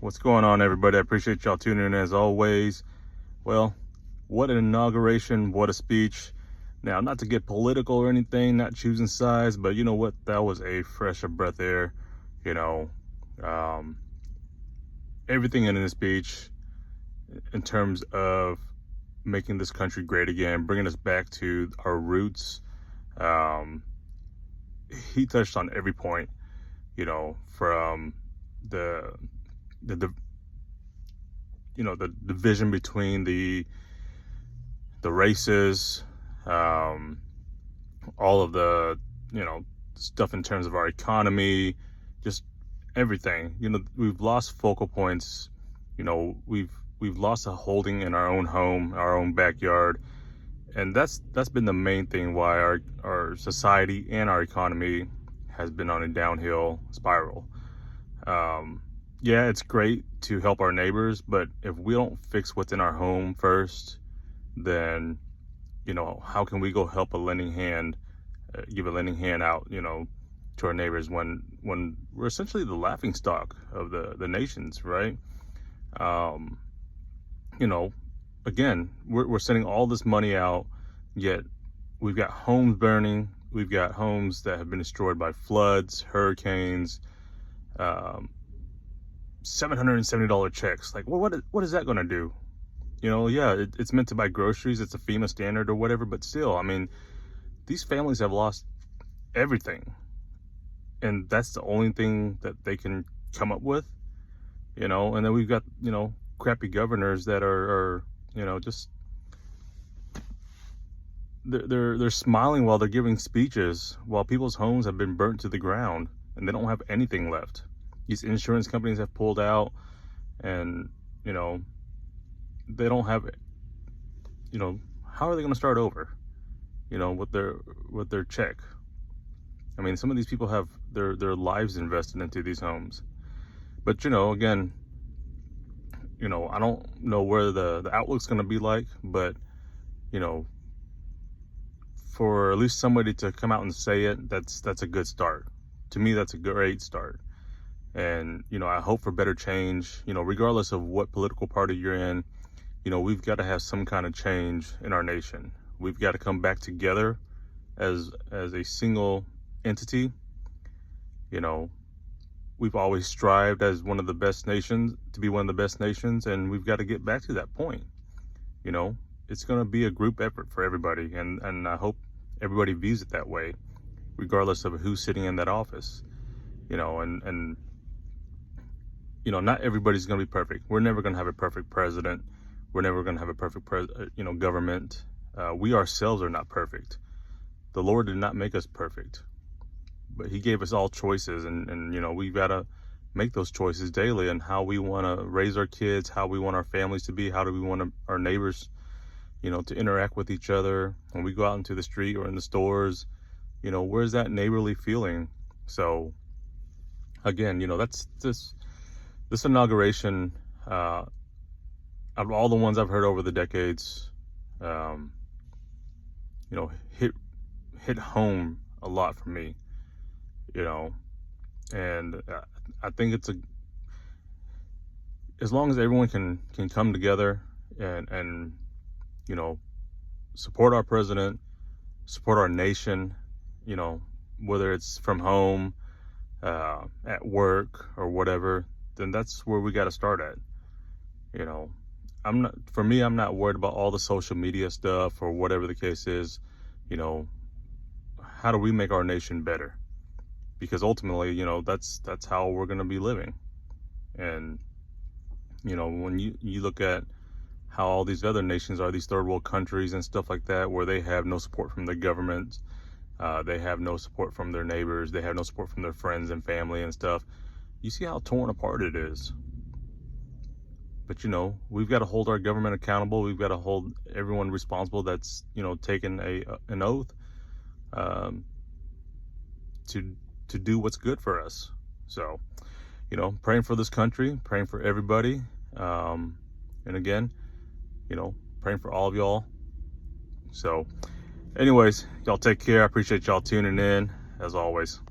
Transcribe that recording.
What's going on, everybody? I appreciate y'all tuning in as always. Well, what an inauguration, what a speech. Now, not to get political or anything, not choosing sides, but you know what? That was a fresh of breath air. You know, everything in this speech in terms of making this country great again, bringing us back to our roots. He touched on every point, you know, from the division between the races, all of the stuff in terms of our economy, just everything. We've lost focal points. We've lost a holding in our own home, our own backyard, and that's been the main thing why our society and our economy has been on a downhill spiral. Yeah, it's great to help our neighbors, but if we don't fix what's in our home first, then, how can we go help a lending hand, give a lending hand out, to our neighbors when we're essentially the laughing stock of the nations, right? Again, we're sending all this money out, yet we've got homes burning, we've got homes that have been destroyed by floods, hurricanes, $770 checks. Like, what is that going to do? Yeah, it's meant to buy groceries. It's a FEMA standard or whatever, but still, I mean, these families have lost everything, and that's the only thing that they can come up with, and then we've got, crappy governors that are just, they're smiling while they're giving speeches while people's homes have been burnt to the ground and they don't have anything left. These insurance companies have pulled out, and they don't have, how are they going to start over, with their check? I mean, some of these people have their lives invested into these homes. But again, I don't know where the outlook's going to be like, but for at least somebody to come out and say it, that's a good start. To me, that's a great start. And, I hope for better change, regardless of what political party you're in. We've got to have some kind of change in our nation. We've got to come back together as a single entity. We've always strived as one of the best nations, to be one of the best nations, and we've got to get back to that point. It's going to be a group effort for everybody, and I hope everybody views it that way, regardless of who's sitting in that office. Not everybody's going to be perfect. We're never going to have a perfect president. We're never going to have a perfect, government. We ourselves are not perfect. The Lord did not make us perfect, but He gave us all choices, and we've got to make those choices daily on how we want to raise our kids, how we want our families to be, how do we want our neighbors, to interact with each other when we go out into the street or in the stores. Where's that neighborly feeling? So, again, that's this inauguration, out of all the ones I've heard over the decades, hit home a lot for me, and I think it's as long as everyone can come together and support our president, support our nation, whether it's from home, at work or whatever, then that's where we got to start at. I'm not worried about all the social media stuff or whatever the case is. How do we make our nation better? Because ultimately, that's how we're going to be living. And when you look at how all these other nations are, these third world countries and stuff like that, where they have no support from the government, they have no support from their neighbors, they have no support from their friends and family and stuff. You see how torn apart it is. But we've got to hold our government accountable. We've got to hold everyone responsible that's taken an oath to do what's good for us. So praying for this country, praying for everybody, and again, praying for all of y'all. So anyways, y'all take care. I appreciate y'all tuning in as always.